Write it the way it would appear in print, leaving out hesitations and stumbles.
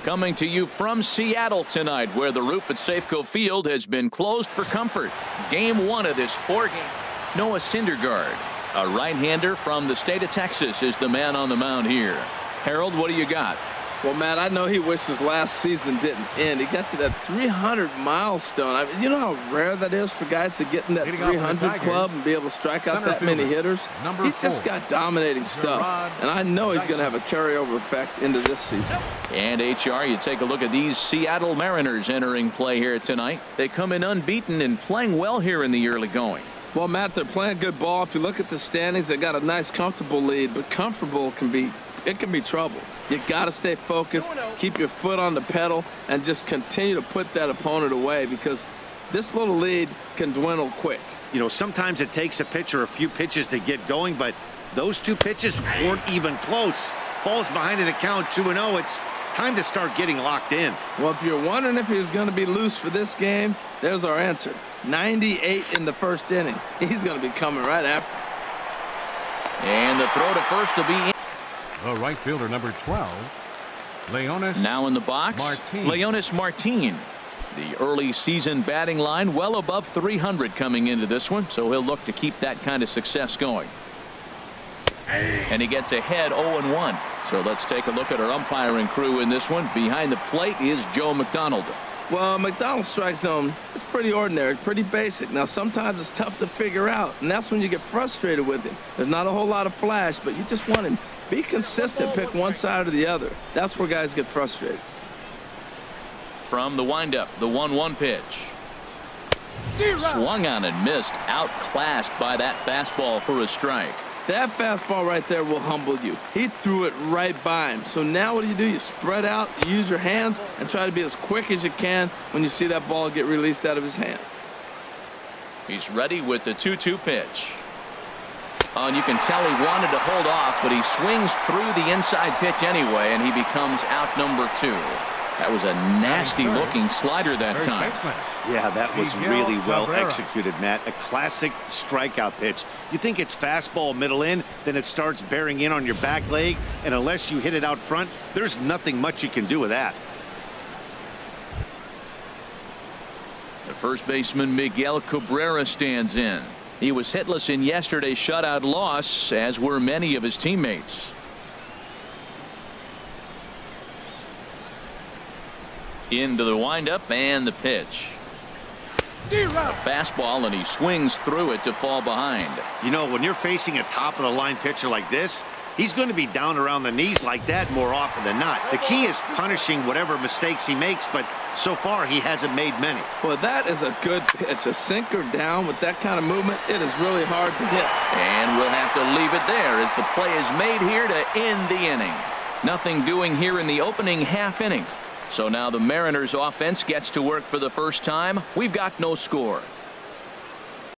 Coming to you from Seattle tonight, where the roof at Safeco Field has been closed for comfort. Game 1 of this 4-game. Noah Syndergaard, a right-hander from the state of Texas, is the man on the mound here. Harold, what do you got? Well, Matt, I know he wishes last season didn't end. He got to that 300 milestone. I mean, you know how rare that is for guys to get in that 300 club and be able to strike out that many hitters? He's just got dominating stuff. And I know he's going to have a carryover effect into this season. And HR, you take a look at these Seattle Mariners entering play here tonight. They come in unbeaten and playing well here in the early going. Well, Matt, they're playing good ball. If you look at the standings, they got a nice, comfortable lead. But comfortable can be trouble. You got to stay focused, keep your foot on the pedal, and just continue to put that opponent away, because this little lead can dwindle quick. You know, sometimes it takes a pitcher a few pitches to get going, but those 2 pitches weren't even close. Falls behind in the count 2-0. It's time to start getting locked in. Well, if you're wondering if he was going to be loose for this game, there's our answer. 98 in the first inning. He's going to be coming right after. And the throw to first to be in. The right fielder, number 12, Leonis. Now in the box, Leonis Martin. The early season batting line well above 300 coming into this one, so he'll look to keep that kind of success going. And he gets ahead 0-1. So let's take a look at our umpiring crew in this one. Behind the plate is Joe McDonald. Well, McDonald's strike zone is pretty ordinary, pretty basic. Now, sometimes it's tough to figure out, and that's when you get frustrated with him. There's not a whole lot of flash, but you just want him. Be consistent, pick one side or the other. That's where guys get frustrated. From the windup, the 1-1 pitch. Swung on and missed, outclassed by that fastball for a strike. That fastball right there will humble you. He threw it right by him. So now what do? You spread out, you use your hands, and try to be as quick as you can when you see that ball get released out of his hand. He's ready with the 2-2 pitch. And you can tell he wanted to hold off, but he swings through the inside pitch anyway, and he becomes out number 2. That was a nasty-looking slider that time. Yeah, that was really well executed, Matt. A classic strikeout pitch. You think it's fastball middle in, then it starts bearing in on your back leg, and unless you hit it out front, there's nothing much you can do with that. The first baseman Miguel Cabrera stands in. He was hitless in yesterday's shutout loss, as were many of his teammates. Into the windup and the pitch. A fastball, and he swings through it to fall behind. You know, when you're facing a top-of-the-line pitcher like this, he's going to be down around the knees like that more often than not. The key is punishing whatever mistakes he makes, but so far he hasn't made many. Well, that is a good pitch. A sinker down with that kind of movement, it is really hard to hit. And we'll have to leave it there as the play is made here to end the inning. Nothing doing here in the opening half inning. So now the Mariners offense gets to work for the first time. We've got no score.